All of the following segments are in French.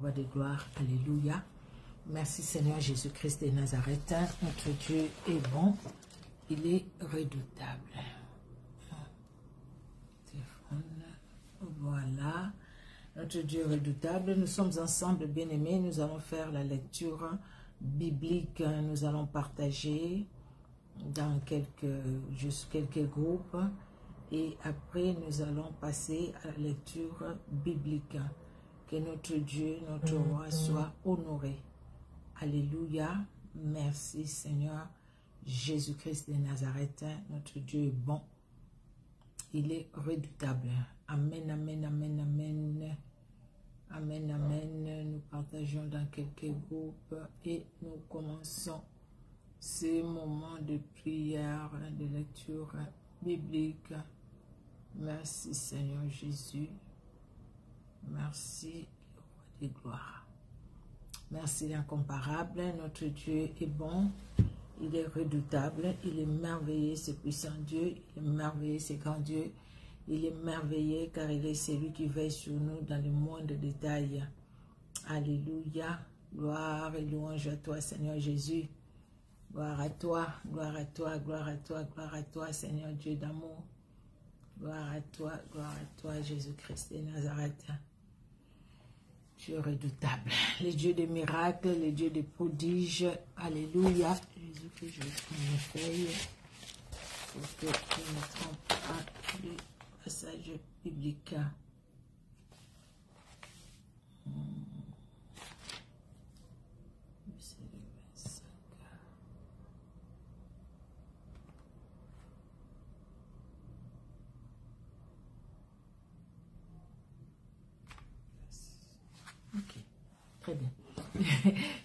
Roi de gloire, alléluia. Merci Seigneur Jésus-Christ de Nazareth. Notre Dieu est bon, il est redoutable. Voilà, notre Dieu est redoutable. Nous sommes ensemble, bien-aimés. Nous allons faire la lecture biblique. Nous allons partager dans quelques groupes. Et après, nous allons passer à la lecture biblique. Que notre Dieu, notre Roi soit honoré. Alléluia. Merci Seigneur Jésus-Christ de Nazareth. Notre Dieu est bon. Il est redoutable. Amen, amen, amen, amen. Amen, amen. Nous partageons dans quelques groupes et nous commençons ce moment de prière, de lecture biblique. Merci Seigneur Jésus. Merci le Roi des gloires. Merci l'incomparable. Notre Dieu est bon. Il est redoutable. Il est merveilleux, ce puissant Dieu. Il est merveilleux, ce grand Dieu. Il est merveilleux car il est celui qui veille sur nous dans le moindre détail. Alléluia. Gloire et louange à toi, Seigneur Jésus. Gloire à toi, gloire à toi, gloire à toi, gloire à toi, Seigneur Dieu d'amour. Gloire à toi, Jésus-Christ de Nazareth. Dieu redoutable, le Dieu des miracles, le Dieu des prodiges. Alléluia. Jésus, que je prends mes feuilles pour que je ne trompe pas le passage biblique. C'est le 25. Ok, très bien.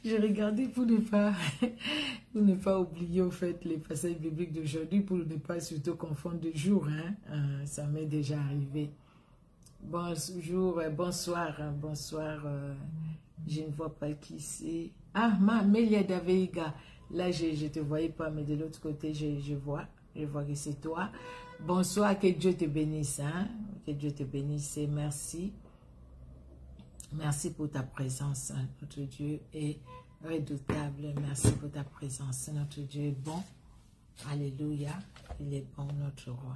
Je regardais pour ne pas oublier au fait les passages bibliques d'aujourd'hui, pour ne pas surtout confondre de jour. Ça m'est déjà arrivé. Bonjour, bonsoir, bonsoir. Je ne vois pas qui c'est. Ah, Melia Daveiga. Là, je ne te voyais pas, mais de l'autre côté, je vois que c'est toi. Bonsoir, que Dieu te bénisse. Que Dieu te bénisse et merci. Merci pour ta présence. Notre Dieu est redoutable. Merci pour ta présence. Notre Dieu est bon. Alléluia. Il est bon, notre roi.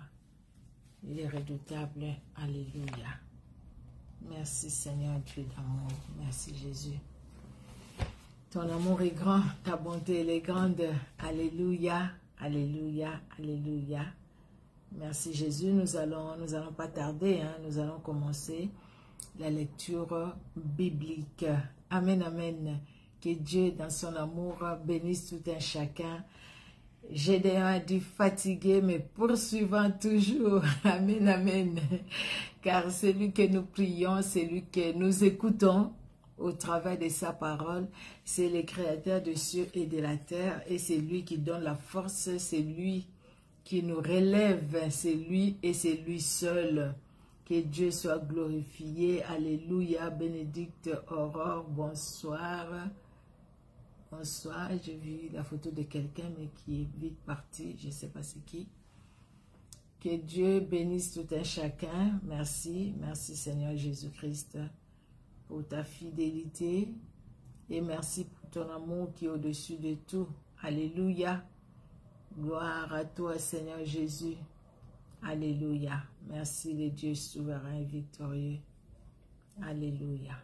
Il est redoutable. Alléluia. Merci Seigneur Dieu d'amour. Merci Jésus. Ton amour est grand. Ta bonté elle est grande. Alléluia. Alléluia. Alléluia. Merci Jésus. Nous allons pas tarder. Nous allons commencer la lecture biblique. Amen, amen. Que Dieu, dans son amour, bénisse tout un chacun. Gédéon a dit fatigué, mais poursuivant toujours. Amen, amen. Car celui que nous prions, celui que nous écoutons au travers de sa parole, c'est le Créateur des cieux et de la terre. Et c'est lui qui donne la force, c'est lui qui nous relève, c'est lui et c'est lui seul. Que Dieu soit glorifié. Alléluia. Bénédicte Aurore, bonsoir. Bonsoir. J'ai vu la photo de quelqu'un, mais qui est vite parti. Je ne sais pas c'est qui. Que Dieu bénisse tout un chacun. Merci. Merci Seigneur Jésus-Christ pour ta fidélité. Et merci pour ton amour qui est au-dessus de tout. Alléluia. Gloire à toi Seigneur Jésus. Alléluia. Merci le Dieu souverain et victorieux. Alléluia.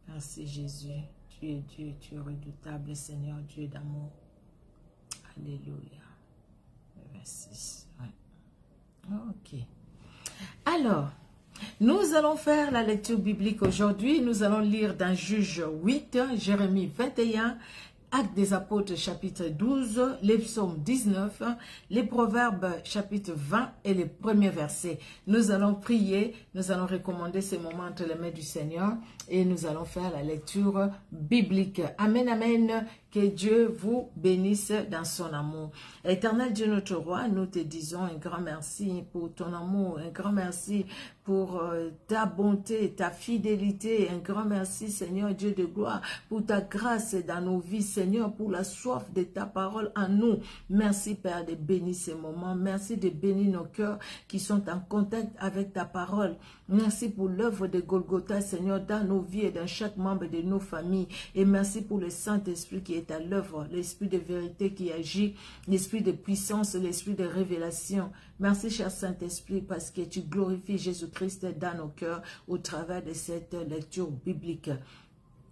Merci Jésus. Tu es Dieu, tu es redoutable Seigneur, Dieu d'amour. Alléluia. Verset 6. Ouais. Ok. Alors, nous allons faire la lecture biblique aujourd'hui. Nous allons lire dans Juge 8, Jérémie 21, Actes des apôtres chapitre 12, les psaumes 19, les proverbes chapitre 20 et les premiers versets. Nous allons prier, nous allons recommander ces moments entre les mains du Seigneur et nous allons faire la lecture biblique. Amen, amen. Que Dieu vous bénisse dans son amour. Éternel Dieu notre roi, nous te disons un grand merci pour ton amour, un grand merci pour ta bonté, ta fidélité, un grand merci Seigneur Dieu de gloire pour ta grâce dans nos vies Seigneur, pour la soif de ta parole en nous. Merci Père de bénir ces moments, merci de bénir nos cœurs qui sont en contact avec ta parole. Merci pour l'œuvre de Golgotha, Seigneur, dans nos vies et dans chaque membre de nos familles. Et merci pour le Saint-Esprit qui est à l'œuvre, l'Esprit de vérité qui agit, l'Esprit de puissance, l'Esprit de révélation. Merci, cher Saint-Esprit, parce que tu glorifies Jésus-Christ dans nos cœurs au travers de cette lecture biblique.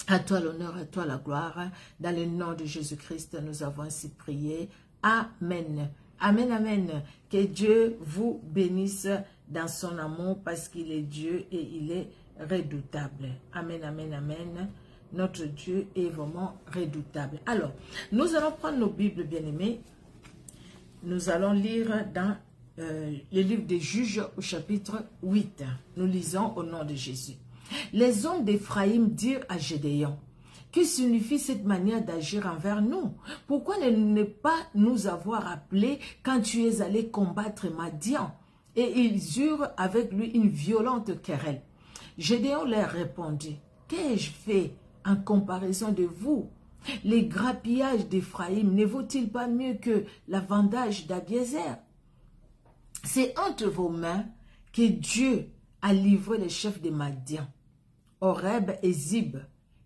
À toi l'honneur, à toi la gloire. Dans le nom de Jésus-Christ, nous avons ainsi prié. Amen. Amen, amen. Que Dieu vous bénisse dans son amour parce qu'il est Dieu et il est redoutable. Amen, amen, amen. Notre Dieu est vraiment redoutable. Alors, nous allons prendre nos Bibles, bien-aimés. Nous allons lire dans le livre des Juges au chapitre 8. Nous lisons au nom de Jésus. Les hommes d'Éphraïm dirent à Gédéon, que signifie cette manière d'agir envers nous? Pourquoi ne pas nous avoir appelés quand tu es allé combattre Madian? Et ils eurent avec lui une violente querelle. Gédéon leur répondit, qu'ai-je fait en comparaison de vous? Les grappillages d'Éphraïm ne vaut-il pas mieux que la vendage d'Abiézer? C'est entre vos mains que Dieu a livré les chefs de Madian, Oreb et Zib.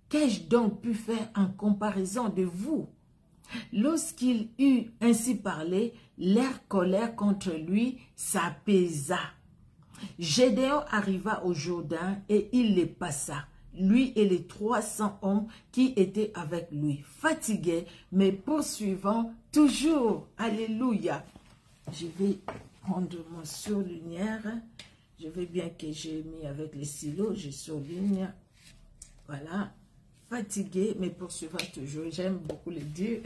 Qu'ai-je donc pu faire en comparaison de vous? Lorsqu'il eut ainsi parlé, leur colère contre lui s'apaisa. Gédéon arriva au Jourdain et il les passa, lui et les 300 hommes qui étaient avec lui, fatigués, mais poursuivant toujours. Alléluia. Je vais prendre mon surligneur. Je veux bien que j'ai mis avec les stylos, je surligne. Voilà. Fatigué, mais poursuivant toujours. J'aime beaucoup le dire.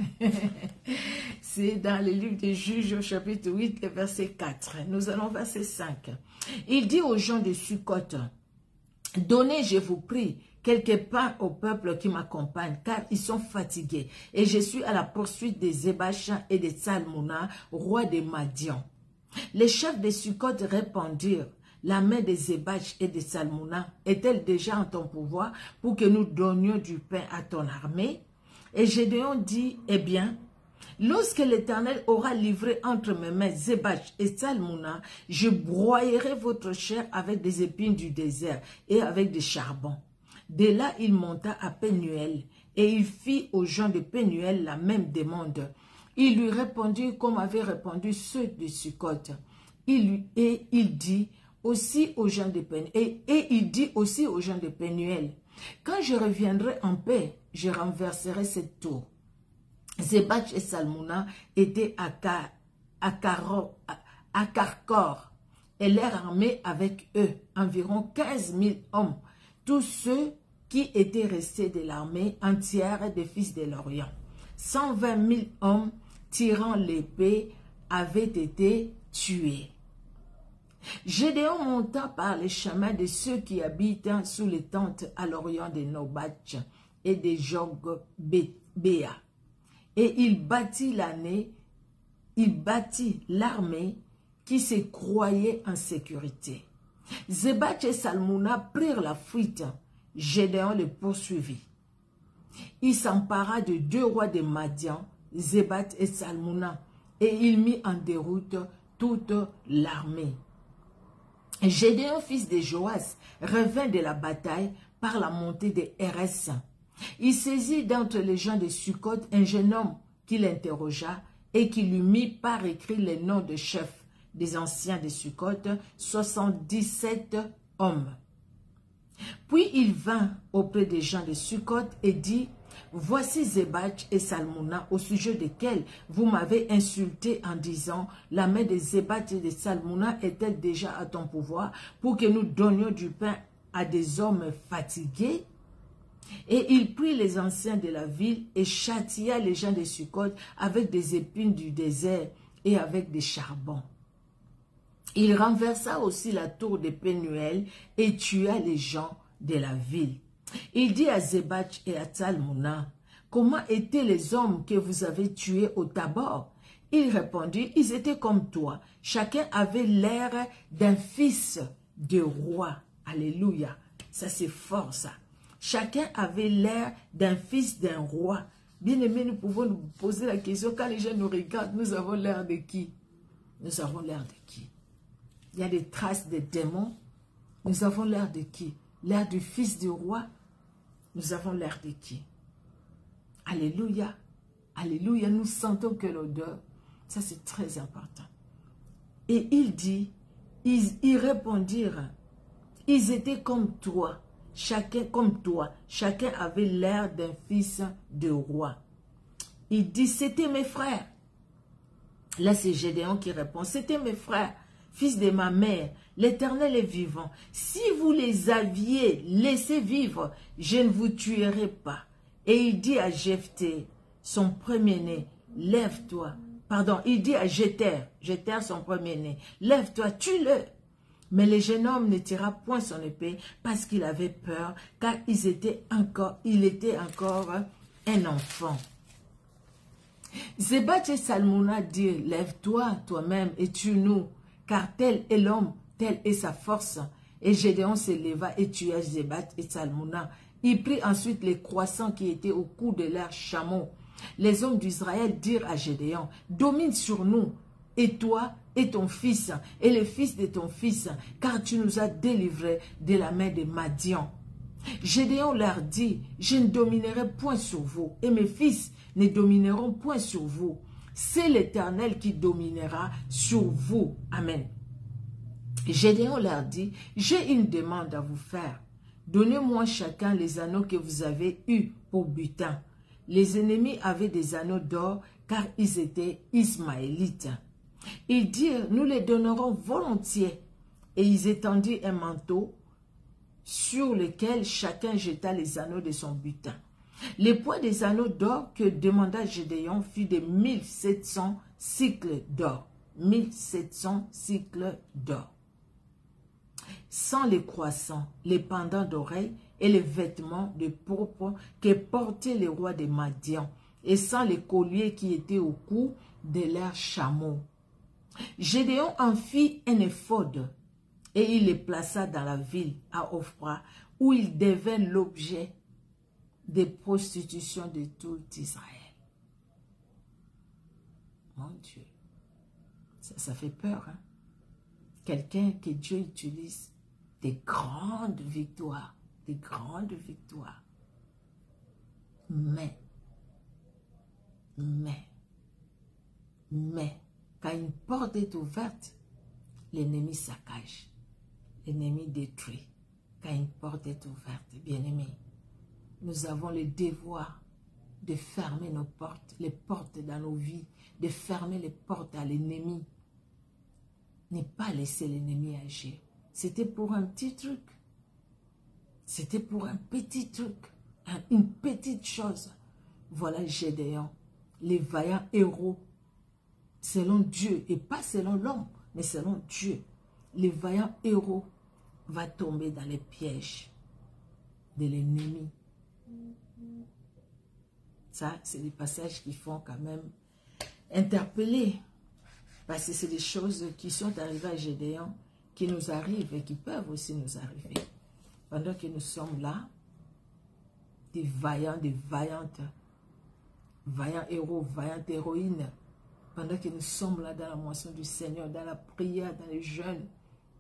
C'est dans le livre des Juges au chapitre 8, verset 4. Nous allons au verset 5. Il dit aux gens de Sukkot, donnez, je vous prie, quelques pains au peuple qui m'accompagne, car ils sont fatigués. Et je suis à la poursuite des Zébach et des Tsalmouna, rois de Madian. Les chefs de Sukkot répondirent, la main des Zébach et des Tsalmouna est-elle déjà en ton pouvoir pour que nous donnions du pain à ton armée? Et Gédéon dit, eh bien, lorsque l'Éternel aura livré entre mes mains Zébach et Tsalmouna, je broyerai votre chair avec des épines du désert et avec des charbons. De là, il monta à Pénuel et il fit aux gens de Pénuel la même demande. Il lui répondit comme avaient répondu ceux de Sukkot. Il dit aussi aux gens de Pénuel, et il dit aussi aux gens de Pénuel, quand je reviendrai en paix, je renverserai cette tour. Zébach et Tsalmouna étaient à Karkor, et leur armée avec eux, environ 15 000 hommes, tous ceux qui étaient restés de l'armée entière des fils de l'Orient. 120 000 hommes tirant l'épée avaient été tués. Gédéon monta par les chemins de ceux qui habitent sous les tentes à l'orient de Nobach et de Jogbéa. Et il bâtit l'armée qui se croyait en sécurité. Zébach et Tsalmouna prirent la fuite. Gédéon les poursuivit. Il s'empara de 2 rois de Madian, Zébach et Tsalmouna, et il mit en déroute toute l'armée. Gédéon, fils de Joas, revint de la bataille par la montée de Héres. Il saisit d'entre les gens de Sukkot un jeune homme qui l'interrogea et qui lui mit par écrit les noms de chefs des anciens de Sukkot, 77 hommes. Puis il vint auprès des gens de Sukkot et dit, « Voici Zébach et Tsalmouna, au sujet desquels vous m'avez insulté en disant, la main de Zébach et de Tsalmouna est-elle déjà à ton pouvoir pour que nous donnions du pain à des hommes fatigués? » Et il prit les anciens de la ville et châtia les gens de Sukkot avec des épines du désert et avec des charbons. Il renversa aussi la tour de Pénuel et tua les gens de la ville. Il dit à Zébach et à Tsalmouna, « Comment étaient les hommes que vous avez tués au Tabor ?» Il répondit, « Ils étaient comme toi. Chacun avait l'air d'un fils de roi. » Alléluia. Ça, c'est fort, ça. Chacun avait l'air d'un fils d'un roi. Bien aimé, nous pouvons nous poser la question, quand les gens nous regardent, nous avons l'air de qui? Nous avons l'air de qui? Il y a des traces de démons. Nous avons l'air de qui? L'air du fils du roi? Nous avons l'air de qui? Alléluia. Alléluia. Nous sentons que l'odeur, ça c'est très important. Et il dit, ils répondirent, ils étaient comme toi, chacun comme toi, chacun avait l'air d'un fils de roi. Il dit, c'était mes frères. Là, c'est Gédéon qui répond, c'était mes frères, fils de ma mère, l'Éternel est vivant. Si vous les aviez laissés vivre, je ne vous tuerai pas. Et il dit à Jephthé, son premier-né, lève-toi. Pardon, il dit à Jéter, son premier-né, lève-toi, tue-le. Mais le jeune homme ne tira point son épée parce qu'il avait peur, car il était encore un enfant. Zébat et Salmouna dirent, lève-toi toi-même et tue-nous, car tel est l'homme, telle est sa force. Et Gédéon se leva et tua Zébat et Salmouna. Il prit ensuite les croissants qui étaient au cou de leurs chameaux. Les hommes d'Israël dirent à Gédéon, domine sur nous, et toi et ton fils, et le fils de ton fils, car tu nous as délivrés de la main de Madian. Gédéon leur dit, je ne dominerai point sur vous, et mes fils ne domineront point sur vous. C'est l'Éternel qui dominera sur vous. Amen. Gédéon leur dit, j'ai une demande à vous faire. Donnez-moi chacun les anneaux que vous avez eus pour butin. Les ennemis avaient des anneaux d'or, car ils étaient ismaélites. Ils dirent, nous les donnerons volontiers. Et ils étendirent un manteau sur lequel chacun jeta les anneaux de son butin. Le poids des anneaux d'or que demanda Gédéon fut de 1700 cycles d'or. 1700 cycles d'or. Sans les croissants, les pendants d'oreilles et les vêtements de pourpre que portaient les rois de Madian, et sans les colliers qui étaient au cou de leurs chameaux. Gédéon en fit un éphod, et il les plaça dans la ville à Ophra, où il devint l'objet des prostitutions de tout Israël. Mon Dieu, ça fait peur, hein? Quelqu'un que Dieu utilise des grandes victoires, Mais, quand une porte est ouverte, l'ennemi saccage, l'ennemi détruit. Quand une porte est ouverte, bien-aimé, nous avons le devoir de fermer nos portes, les portes dans nos vies, de fermer les portes à l'ennemi. Ne pas laisser l'ennemi agir. C'était pour un petit truc. C'était pour un petit truc. Une petite chose. Voilà Gédéon, les vaillants héros, selon Dieu, et pas selon l'homme, mais selon Dieu. Les vaillants héros va tomber dans les pièges de l'ennemi. Ça, c'est des passages qui font quand même interpeller. Parce que c'est des choses qui sont arrivées à Gédéon, qui nous arrivent et qui peuvent aussi nous arriver. Pendant que nous sommes là, des vaillants, des vaillantes, vaillants héros, vaillantes héroïnes, pendant que nous sommes là dans la moisson du Seigneur, dans la prière, dans les jeûnes,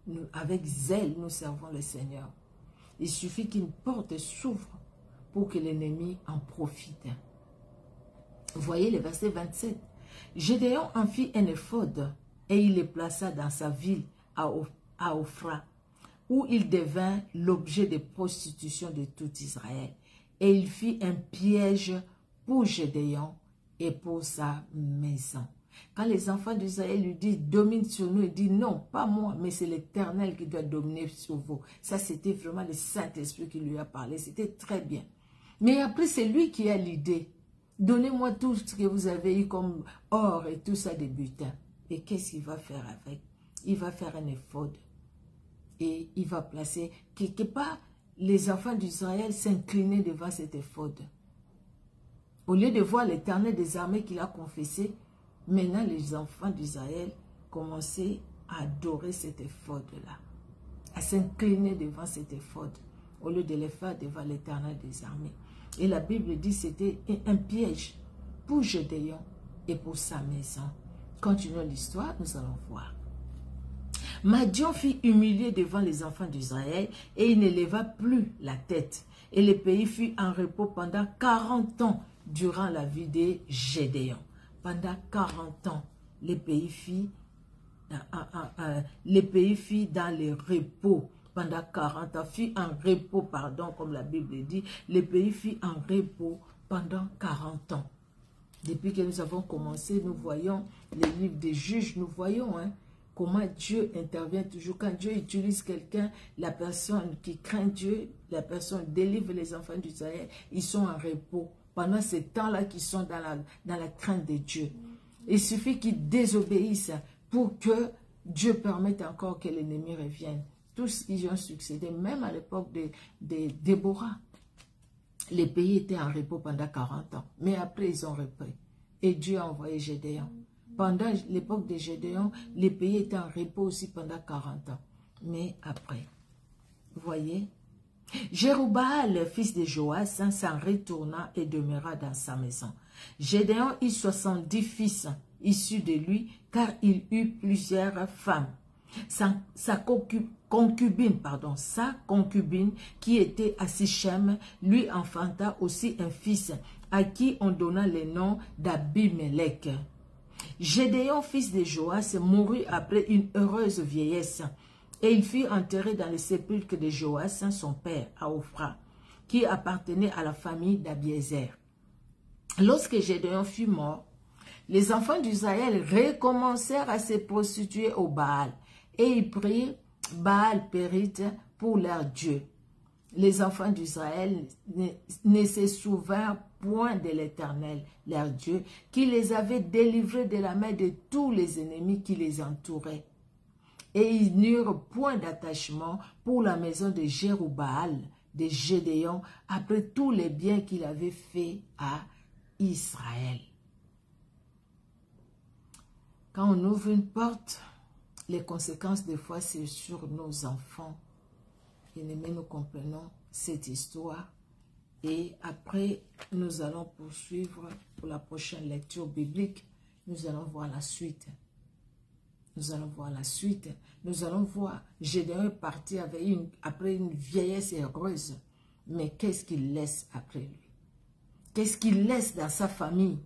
nous, avec zèle, nous servons le Seigneur. Il suffit qu'une porte s'ouvre pour que l'ennemi en profite. Vous voyez le verset 27. Gédéon en fit un éphod et il le plaça dans sa ville à Ophra, où il devint l'objet de prostitution de tout Israël. Et il fit un piège pour Gédéon et pour sa maison. Quand les enfants d'Israël lui disent, domine sur nous, il dit, non, pas moi, mais c'est l'Éternel qui doit dominer sur vous. Ça, c'était vraiment le Saint-Esprit qui lui a parlé. C'était très bien. Mais après, c'est lui qui a l'idée. Donnez-moi tout ce que vous avez eu comme or et tout ça de butin. Et qu'est-ce qu'il va faire avec? Il va faire un éphod. Et il va placer, quelque part, les enfants d'Israël s'inclinaient devant cet éphod. Au lieu de voir l'Éternel des armées qu'il a confessé, maintenant les enfants d'Israël commençaient à adorer cet éphod-là, à s'incliner devant cet éphod, au lieu de le faire devant l'Éternel des armées. Et la Bible dit que c'était un piège pour Gédéon et pour sa maison. Continuons l'histoire, nous allons voir. Madian fut humilié devant les enfants d'Israël et il ne leva plus la tête. Et le pays fut en repos pendant 40 ans durant la vie de Gédéon. Pendant 40 ans, le pays fut dans le repos. Pendant 40 ans, fut en repos, pardon, comme la Bible dit, le pays fut en repos pendant 40 ans. Depuis que nous avons commencé, nous voyons les livres des juges, nous voyons comment Dieu intervient toujours. Quand Dieu utilise quelqu'un, la personne qui craint Dieu, la personne délivre les enfants d'Israël, ils sont en repos. Pendant ces temps-là qu'ils sont dans la crainte de Dieu. Il suffit qu'ils désobéissent pour que Dieu permette encore que l'ennemi revienne. Tous ils ont succédé, même à l'époque de Déborah. Les pays étaient en repos pendant 40 ans. Mais après, ils ont repris. Et Dieu a envoyé Gédéon. Pendant l'époque de Gédéon, les pays étaient en repos aussi pendant 40 ans. Mais après, vous voyez, Jéroboam, fils de Joas, s'en retourna et demeura dans sa maison. Gédéon eut 70 fils issus de lui, car il eut plusieurs femmes. Sa concubine, qui était à Sichem, lui enfanta aussi un fils, à qui on donna le nom d'Abimelech. Gédéon, fils de Joas, mourut après une heureuse vieillesse, et il fut enterré dans le sépulcre de Joas, son père, à Ophra, qui appartenait à la famille d'Abiézer. Lorsque Gédéon fut mort, les enfants d'Israël recommencèrent à se prostituer au Baal, et ils prirent Baal-Périte pour leur Dieu. Les enfants d'Israël ne se souvinrent point de l'Éternel, leur Dieu, qui les avait délivrés de la main de tous les ennemis qui les entouraient. Et ils n'eurent point d'attachement pour la maison de Jéroboam, de Gédéon, après tous les biens qu'il avait faits à Israël. Quand on ouvre une porte, les conséquences des fois c'est sur nos enfants. Bien-aimés, nous comprenons cette histoire. Et après, nous allons poursuivre pour la prochaine lecture biblique. Nous allons voir la suite. Nous allons voir la suite. Nous allons voir, Gédéon est parti après une vieillesse heureuse. Mais qu'est-ce qu'il laisse après lui? Qu'est-ce qu'il laisse dans sa famille?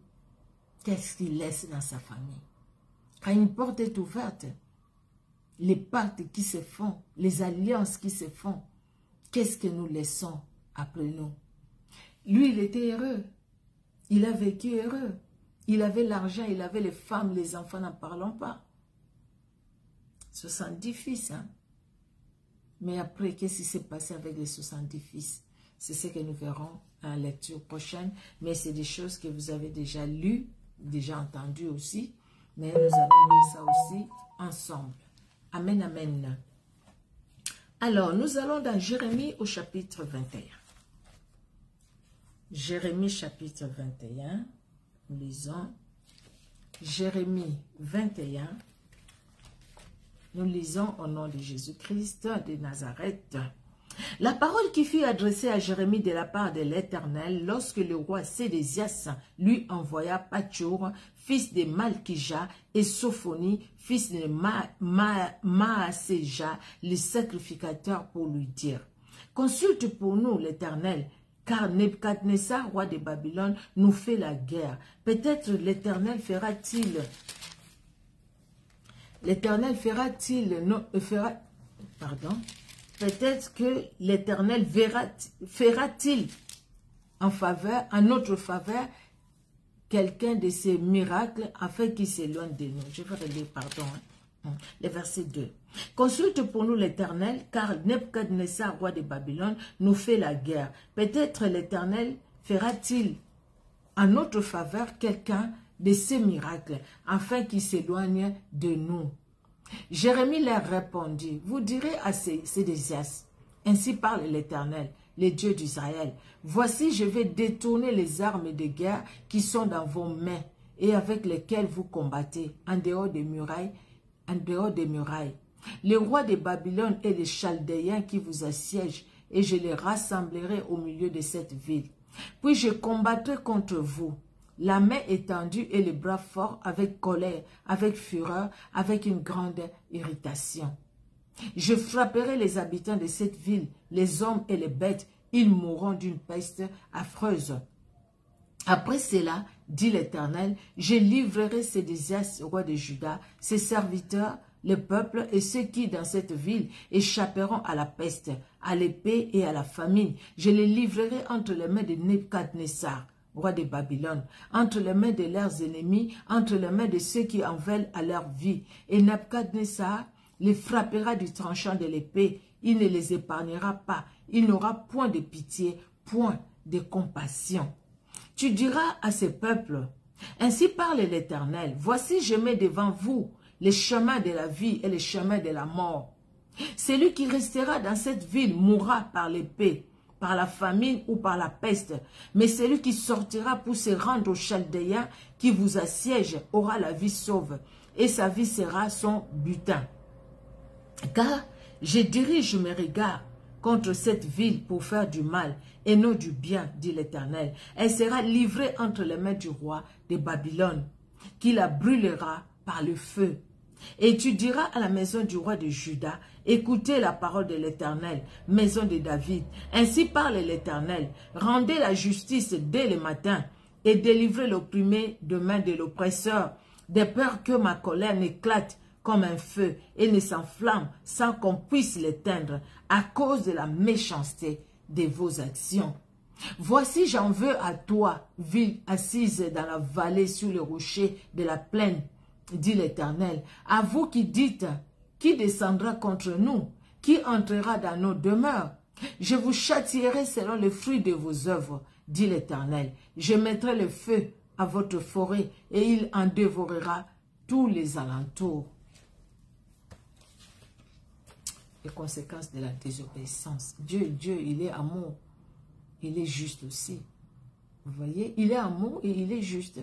Qu'est-ce qu'il laisse dans sa famille? Quand une porte est ouverte, les pactes qui se font, les alliances qui se font, qu'est-ce que nous laissons après nous? Lui, il était heureux. Il a vécu heureux. Il avait l'argent, il avait les femmes, les enfants, n'en parlons pas. 70 fils, hein? Mais après, qu'est-ce qui s'est passé avec les 70 fils? C'est ce que nous verrons à la lecture prochaine. Mais c'est des choses que vous avez déjà lues, déjà entendues aussi. Mais nous allons lire ça aussi ensemble. Amen, amen. Alors, nous allons dans Jérémie au chapitre 21. Jérémie chapitre 21. Nous lisons Jérémie 21. Nous lisons au nom de Jésus-Christ de Nazareth. La parole qui fut adressée à Jérémie de la part de l'Éternel lorsque le roi Sédécias lui envoya Pachur, fils de Malkija, et Sophonie, fils de Maaséja, le sacrificateur, pour lui dire: consulte pour nous l'Éternel, car Nebuchadnezzar, roi de Babylone, nous fait la guerre. Peut-être l'Éternel fera-t-il... Peut-être que l'Éternel fera-t-il en notre faveur quelqu'un de ses miracles afin qu'il s'éloigne de nous. Je vais relire, pardon, le verset 2. Consulte pour nous l'Éternel, car Nebuchadnezzar, roi de Babylone, nous fait la guerre. Peut-être l'Éternel fera-t-il en notre faveur quelqu'un de ses miracles afin qu'il s'éloigne de nous. Jérémie leur répondit: vous direz à Sédécias, ainsi parle l'Éternel, le Dieu d'Israël: voici, je vais détourner les armes de guerre qui sont dans vos mains et avec lesquelles vous combattez en dehors des murailles. Les rois de Babylone et les Chaldéens qui vous assiègent, et je les rassemblerai au milieu de cette ville. Puis je combattrai contre vous, la main étendue et les bras forts, avec colère, avec fureur, avec une grande irritation. Je frapperai les habitants de cette ville, les hommes et les bêtes, ils mourront d'une peste affreuse. Après cela, dit l'Éternel, je livrerai ces désastres au roi de Juda, ses serviteurs, le peuple et ceux qui, dans cette ville, échapperont à la peste, à l'épée et à la famine. Je les livrerai entre les mains de Nebuchadnezzar, roi de Babylone, entre les mains de leurs ennemis, entre les mains de ceux qui en veulent à leur vie. Et Nebuchadnezzar les frappera du tranchant de l'épée. Il ne les épargnera pas. Il n'aura point de pitié, point de compassion. Tu diras à ce peuple, ainsi parle l'Éternel, voici je mets devant vous les chemins de la vie et les chemins de la mort. Celui qui restera dans cette ville mourra par l'épée, par la famine ou par la peste, mais celui qui sortira pour se rendre aux Chaldéens qui vous assiègent aura la vie sauve, et sa vie sera son butin. Car je dirige mes regards contre cette ville pour faire du mal et non du bien, dit l'Éternel. Elle sera livrée entre les mains du roi de Babylone, qui la brûlera par le feu. Et tu diras à la maison du roi de Juda, écoutez la parole de l'Éternel, maison de David. Ainsi parle l'Éternel, rendez la justice dès le matin et délivrez l'opprimé de main de l'oppresseur, de peur que ma colère n'éclate comme un feu et ne s'enflamme sans qu'on puisse l'éteindre à cause de la méchanceté de vos actions. Voici j'en veux à toi, ville assise dans la vallée sur le rocher de la plaine, dit l'Éternel, à vous qui dites, qui descendra contre nous, qui entrera dans nos demeures. Je vous châtierai selon le fruit de vos œuvres, dit l'Éternel. Je mettrai le feu à votre forêt et il en dévorera tous les alentours. Les conséquences de la désobéissance. Dieu, il est amour. Il est juste aussi. Vous voyez, il est amour et il est juste.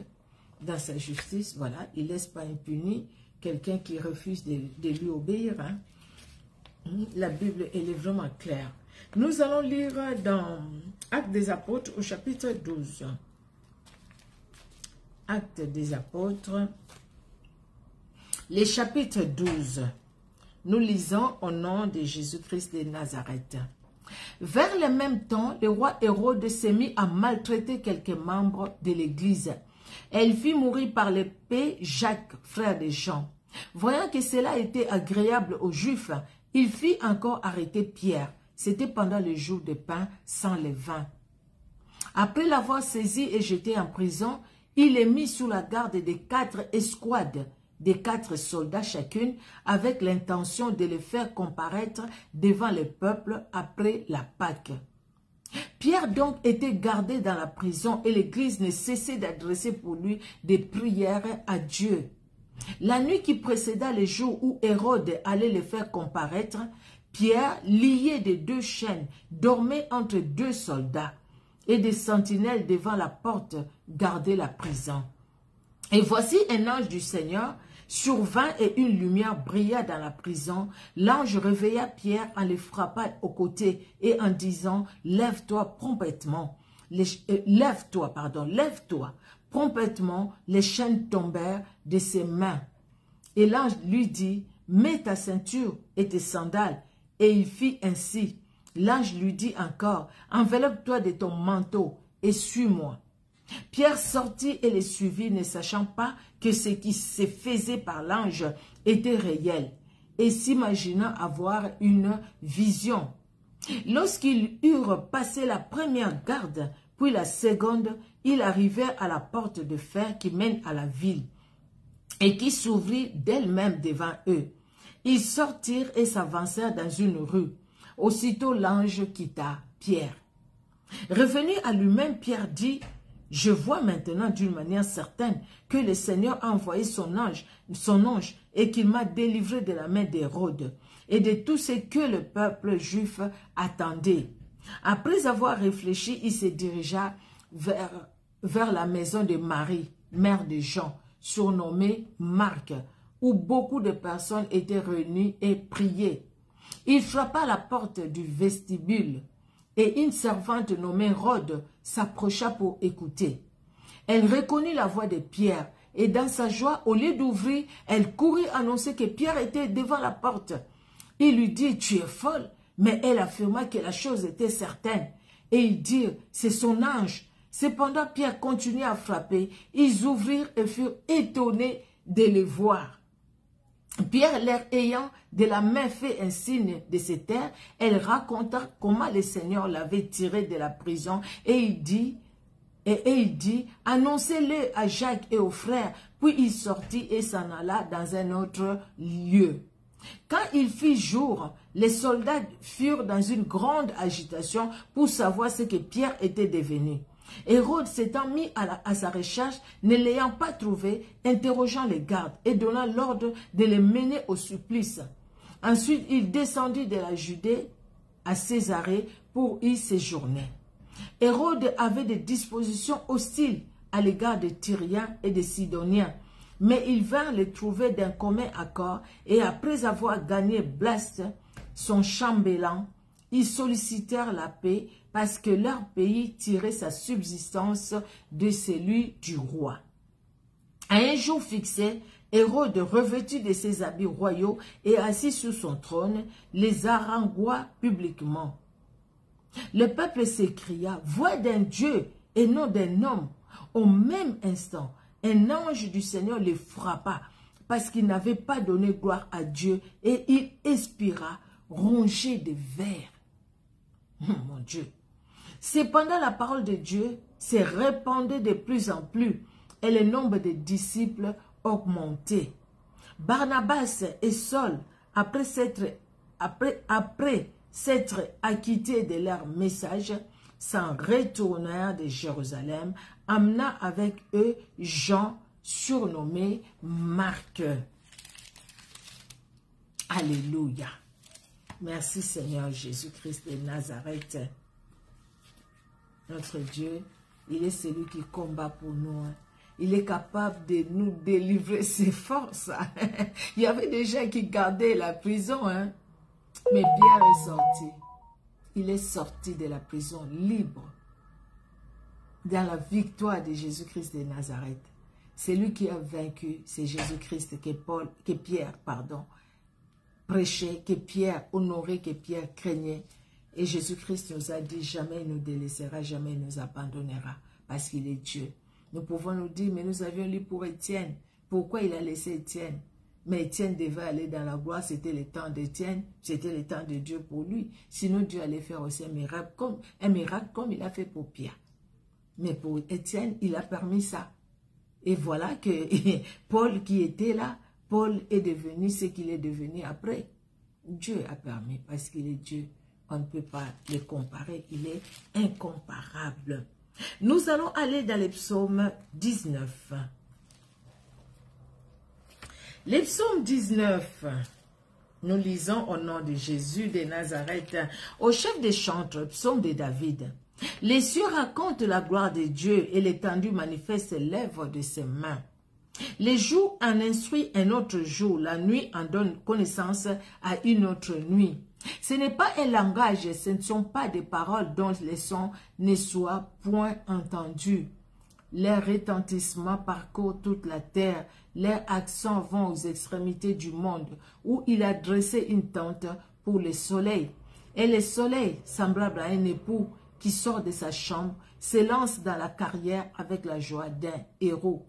Dans sa justice, voilà, il ne laisse pas impuni quelqu'un qui refuse de lui obéir. Hein. La Bible, elle est vraiment claire. Nous allons lire dans Actes des Apôtres au chapitre 12. Actes des Apôtres, les chapitres 12. Nous lisons au nom de Jésus-Christ de Nazareth. Vers le même temps, le roi Hérode s'est mis à maltraiter quelques membres de l'Église. Elle fit mourir par l'épée Jacques, frère de Jean. Voyant que cela était agréable aux Juifs, il fit encore arrêter Pierre. C'était pendant le jour de pain sans levain. Après l'avoir saisi et jeté en prison, il est mis sous la garde de 4 escouades, de 4 soldats chacune, avec l'intention de le faire comparaître devant le peuple après la Pâque. Pierre donc était gardé dans la prison et l'Église ne cessait d'adresser pour lui des prières à Dieu. La nuit qui précéda le jour où Hérode allait le faire comparaître, Pierre, lié de 2 chaînes, dormait entre 2 soldats et des sentinelles devant la porte gardaient la prison. Et voici un ange du Seigneur survint et une lumière brilla dans la prison. L'ange réveilla Pierre en le frappant au côté et en disant « Lève-toi promptement. » Lève-toi. Promptement, les chaînes tombèrent de ses mains. Et l'ange lui dit « Mets ta ceinture et tes sandales. » Et il fit ainsi. L'ange lui dit encore « Enveloppe-toi de ton manteau et suis-moi. » Pierre sortit et les suivit, ne sachant pas que ce qui se faisait par l'ange était réel, et s'imaginant avoir une vision. Lorsqu'ils eurent passé la première garde, puis la seconde, ils arrivèrent à la porte de fer qui mène à la ville, et qui s'ouvrit d'elle-même devant eux. Ils sortirent et s'avancèrent dans une rue. Aussitôt l'ange quitta Pierre. Revenu à lui-même, Pierre dit « Je vois maintenant d'une manière certaine que le Seigneur a envoyé son ange et qu'il m'a délivré de la main d'Hérode et de tout ce que le peuple juif attendait. » Après avoir réfléchi, il se dirigea vers la maison de Marie, mère de Jean, surnommée Marc, où beaucoup de personnes étaient réunies et priaient. Il frappa à la porte du vestibule. Et une servante nommée Rhoda s'approcha pour écouter. Elle reconnut la voix de Pierre et dans sa joie, au lieu d'ouvrir, elle courut annoncer que Pierre était devant la porte. Il lui dit, tu es folle. Mais elle affirma que la chose était certaine. Et ils dirent, c'est son ange. Cependant, Pierre continuait à frapper. Ils ouvrirent et furent étonnés de le voir. Pierre, leur ayant de la main fait un signe de se taire, elle raconta comment le Seigneur l'avait tiré de la prison et il dit, annoncez-le à Jacques et aux frères. Puis il sortit et s'en alla dans un autre lieu. Quand il fit jour, les soldats furent dans une grande agitation pour savoir ce que Pierre était devenu. Hérode s'étant mis à sa recherche, ne l'ayant pas trouvé, interrogeant les gardes et donnant l'ordre de les mener au supplice. Ensuite, il descendit de la Judée à Césarée pour y séjourner. Hérode avait des dispositions hostiles à l'égard des Tyriens et des Sidoniens, mais ils vinrent les trouver d'un commun accord et après avoir gagné Blaste, son chambellan, ils sollicitèrent la paix parce que leur pays tirait sa subsistance de celui du roi. À un jour fixé, Hérode, revêtu de ses habits royaux et assis sur son trône, les harangua publiquement. Le peuple s'écria, « Voix d'un Dieu et non d'un homme !» Au même instant, un ange du Seigneur les frappa parce qu'il n'avait pas donné gloire à Dieu et il expira, rongé de vers. Mon Dieu! Cependant, la parole de Dieu s'est répandue de plus en plus et le nombre de disciples augmentait. Barnabas et Saul, après s'être acquittés de leur message, s'en retournèrent de Jérusalem, amenant avec eux Jean, surnommé Marc. Alléluia. Merci Seigneur Jésus-Christ de Nazareth. Notre Dieu, il est celui qui combat pour nous. Il est capable de nous délivrer ses forces. Il y avait des gens qui gardaient la prison, mais Pierre est sorti. Il est sorti de la prison libre. Dans la victoire de Jésus-Christ de Nazareth. C'est lui qui a vaincu, c'est Jésus-Christ que Pierre prêchait, que Pierre honorait, que Pierre craignait. Et Jésus-Christ nous a dit, jamais il nous délaissera, jamais il nous abandonnera, parce qu'il est Dieu. Nous pouvons nous dire, mais nous avions lu pour Étienne. Pourquoi il a laissé Étienne? Mais Étienne devait aller dans la gloire, c'était le temps d'Étienne, c'était le temps de Dieu pour lui. Sinon Dieu allait faire aussi un miracle comme il a fait pour Pierre. Mais pour Étienne, il a permis ça. Et voilà que Paul qui était là, Paul est devenu ce qu'il est devenu après. Dieu a permis parce qu'il est Dieu. On ne peut pas le comparer, il est incomparable. Nous allons aller dans les psaumes 19. Les psaumes 19, nous lisons au nom de Jésus de Nazareth, au chef des chantres, psaume de David. Les cieux racontent la gloire de Dieu et l'étendue manifeste l'œuvre de ses mains. Les jours en instruit un autre jour, la nuit en donne connaissance à une autre nuit. Ce n'est pas un langage, ce ne sont pas des paroles dont les sons ne soient point entendus. Leurs retentissements parcourent toute la terre, leurs accents vont aux extrémités du monde, où il a dressé une tente pour le soleil. Et le soleil, semblable à un époux qui sort de sa chambre, s'élance dans la carrière avec la joie d'un héros.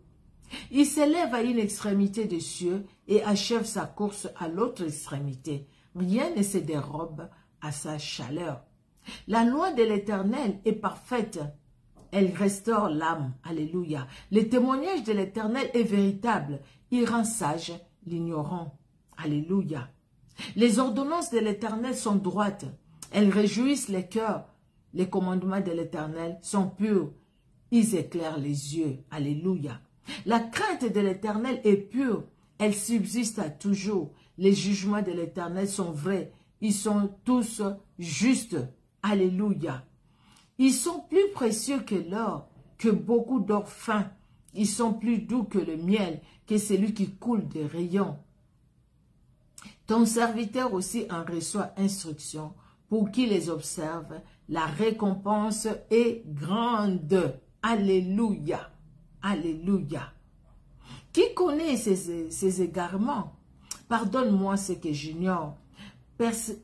Il s'élève à une extrémité des cieux et achève sa course à l'autre extrémité. Rien ne se dérobe à sa chaleur. La loi de l'Éternel est parfaite. Elle restaure l'âme. Alléluia. Le témoignage de l'Éternel est véritable. Il rend sage l'ignorant. Alléluia. Les ordonnances de l'Éternel sont droites. Elles réjouissent les cœurs. Les commandements de l'Éternel sont purs. Ils éclairent les yeux. Alléluia. La crainte de l'Éternel est pure. Elle subsiste à toujours. Les jugements de l'Éternel sont vrais. Ils sont tous justes. Alléluia. Ils sont plus précieux que l'or, que beaucoup d'or fin. Ils sont plus doux que le miel, que celui qui coule des rayons. Ton serviteur aussi en reçoit instruction pour qu'il les observe. La récompense est grande. Alléluia. Alléluia. Qui connaît ces égarements? Pardonne-moi ce que j'ignore.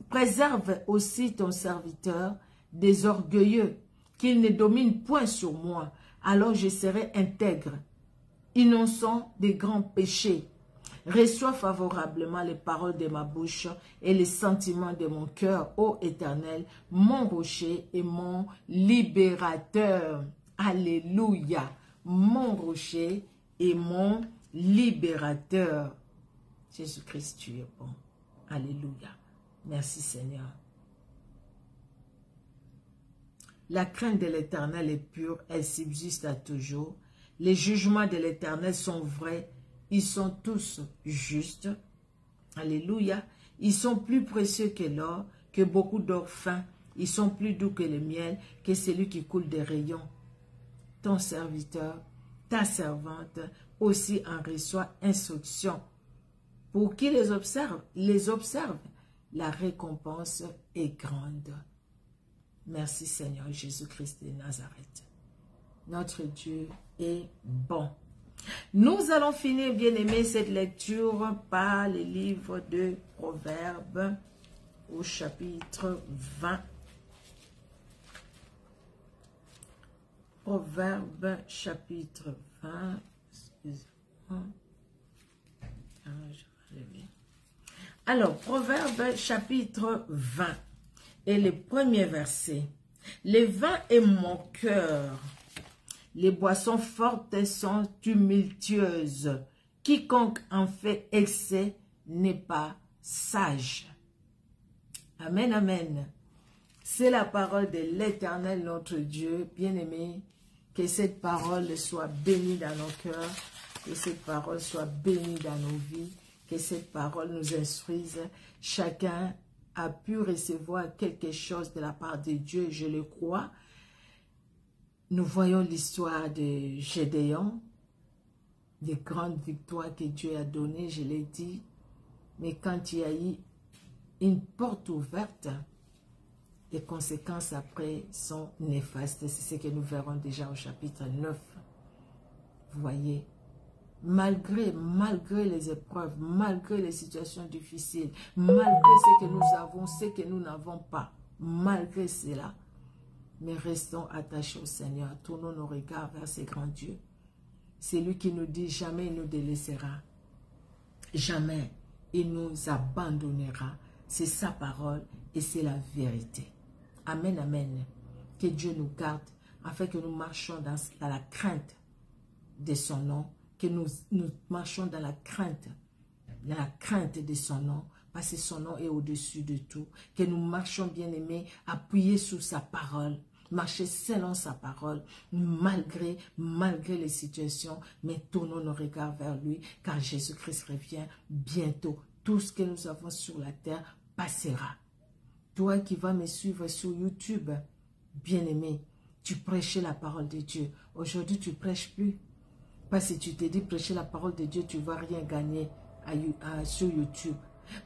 Préserve aussi ton serviteur des orgueilleux, qu'il ne domine point sur moi. Alors je serai intègre, innocent des grands péchés. Reçois favorablement les paroles de ma bouche et les sentiments de mon cœur, ô Éternel, mon rocher et mon libérateur. Alléluia. Mon rocher et mon libérateur. Jésus-Christ, tu es bon. Alléluia. Merci Seigneur. La crainte de l'Éternel est pure, elle subsiste à toujours. Les jugements de l'Éternel sont vrais, ils sont tous justes. Alléluia. Ils sont plus précieux que l'or, que beaucoup d'or fin. Ils sont plus doux que le miel, que celui qui coule des rayons. Ton serviteur, ta servante, aussi en reçoit instruction. Pour qui les observe, la récompense est grande. Merci Seigneur Jésus-Christ de Nazareth. Notre Dieu est bon. Nous allons finir, bien-aimés, cette lecture par le livre de Proverbes au chapitre 20. Proverbes chapitre 20. Excusez-moi. Alors, Proverbes chapitre 20 et le premier verset. Le vin est mon cœur. Les boissons fortes sont tumultueuses. Quiconque en fait excès n'est pas sage. Amen, amen. C'est la parole de l'Éternel, notre Dieu. Bien-aimé, que cette parole soit bénie dans nos cœurs, que cette parole soit bénie dans nos vies, que cette parole nous instruise. Chacun a pu recevoir quelque chose de la part de Dieu, je le crois. Nous voyons l'histoire de Gédéon, des grandes victoires que Dieu a données, je l'ai dit. Mais quand il y a eu une porte ouverte, les conséquences après sont néfastes. C'est ce que nous verrons déjà au chapitre 9. Vous voyez, malgré les épreuves, malgré les situations difficiles, malgré ce que nous avons, ce que nous n'avons pas, malgré cela, mais restons attachés au Seigneur, tournons nos regards vers ce grand Dieu. C'est lui qui nous dit jamais il nous délaissera, jamais il nous abandonnera. C'est sa parole et c'est la vérité. Amen, amen. Que Dieu nous garde afin que nous marchions dans la crainte de son nom, que nous marchions dans la crainte de son nom, parce que son nom est au-dessus de tout, que nous marchions, bien-aimés, appuyés sur sa parole, marcher selon sa parole, malgré les situations, mais tournons nos regards vers lui, car Jésus-Christ revient bientôt. Tout ce que nous avons sur la terre passera. Toi qui vas me suivre sur YouTube, bien-aimé, tu prêchais la parole de Dieu. Aujourd'hui, tu ne prêches plus. Parce que tu te dis prêcher la parole de Dieu, tu ne vas rien gagner sur YouTube.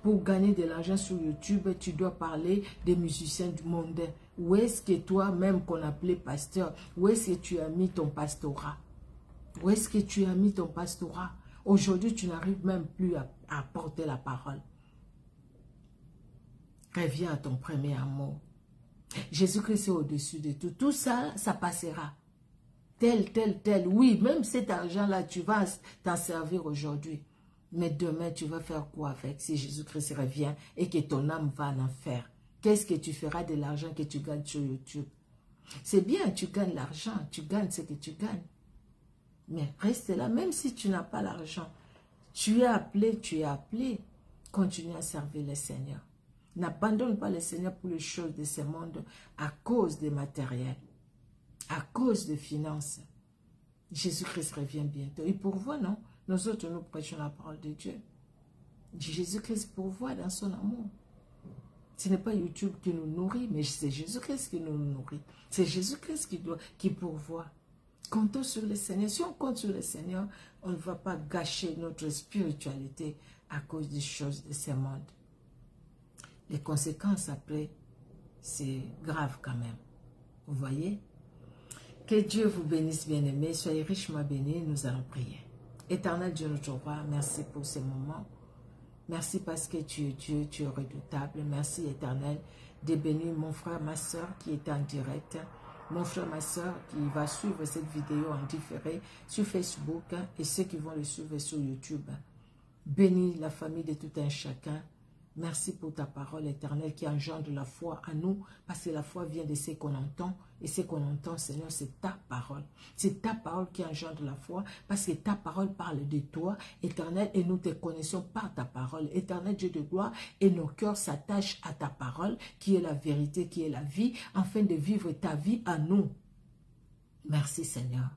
Pour gagner de l'argent sur YouTube, tu dois parler des musiciens du monde. Où est-ce que toi-même qu'on appelait pasteur, où est-ce que tu as mis ton pastorat? Où est-ce que tu as mis ton pastorat? Aujourd'hui, tu n'arrives même plus à porter la parole. Reviens à ton premier amour. Jésus-Christ est au-dessus de tout. Tout ça, ça passera. Tel. Oui, même cet argent-là, tu vas t'en servir aujourd'hui. Mais demain, tu vas faire quoi avec si Jésus-Christ revient et que ton âme va en enfer? Qu'est-ce que tu feras de l'argent que tu gagnes sur YouTube? C'est bien, tu gagnes l'argent, tu gagnes ce que tu gagnes. Mais reste là, même si tu n'as pas l'argent. Tu es appelé. Continue à servir le Seigneur. N'abandonne pas le Seigneur pour les choses de ce monde à cause des matériels, à cause des finances. Jésus-Christ revient bientôt. Il pourvoit, non? Nous autres, nous prêchons la parole de Dieu. Jésus-Christ pourvoit dans son amour. Ce n'est pas YouTube qui nous nourrit, mais c'est Jésus-Christ qui nous nourrit. C'est Jésus-Christ qui pourvoit. Comptons sur le Seigneur. Si on compte sur le Seigneur, on ne va pas gâcher notre spiritualité à cause des choses de ce monde. Les conséquences après, c'est grave quand même. Vous voyez? Que Dieu vous bénisse, bien-aimés. Soyez richement bénis. Nous allons prier. Éternel Dieu, notre roi, merci pour ce moment. Merci parce que tu es Dieu, tu es redoutable. Merci éternel de bénir mon frère, ma soeur qui est en direct. Mon frère, ma soeur qui va suivre cette vidéo en différé sur Facebook et ceux qui vont le suivre sur YouTube. Bénis la famille de tout un chacun. Merci pour ta parole éternelle qui engendre la foi à nous, parce que la foi vient de ce qu'on entend, et ce qu'on entend, Seigneur, c'est ta parole. C'est ta parole qui engendre la foi, parce que ta parole parle de toi, éternel, et nous te connaissons par ta parole. Éternel Dieu de gloire, et nos cœurs s'attachent à ta parole, qui est la vérité, qui est la vie, afin de vivre ta vie à nous. Merci Seigneur.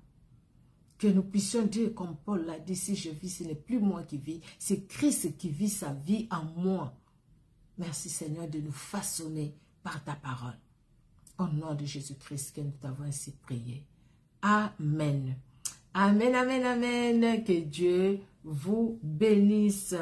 Que nous puissions dire, comme Paul l'a dit, si je vis, ce n'est plus moi qui vis, c'est Christ qui vit sa vie en moi. Merci Seigneur de nous façonner par ta parole. Au nom de Jésus-Christ que nous t'avons ainsi prié. Amen. Amen, amen, amen. Que Dieu vous bénisse.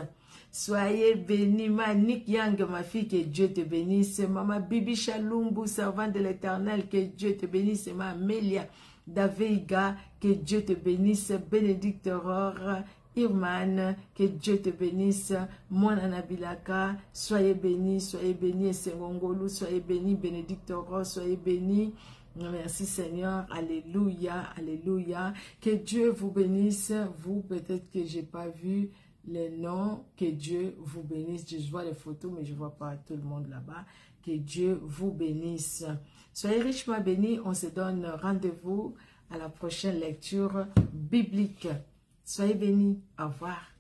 Soyez bénis, Manik Yang, ma fille, que Dieu te bénisse. Maman Bibi Chalumbu, servante de l'Éternel, que Dieu te bénisse. Ma Amélia Daveiga, que Dieu te bénisse. Bénédicte Aurore, Irman, que Dieu te bénisse. Mon Anabilaka, soyez bénis, Sengongolu, soyez bénis, Bénédicte Aurore, soyez bénis. Merci Seigneur, alléluia, alléluia. Que Dieu vous bénisse. Vous, peut-être que je n'ai pas vu les noms. Que Dieu vous bénisse. Je vois les photos, mais je ne vois pas tout le monde là-bas. Que Dieu vous bénisse. Soyez richement bénis. On se donne rendez-vous à la prochaine lecture biblique. Soyez bénis. Au revoir.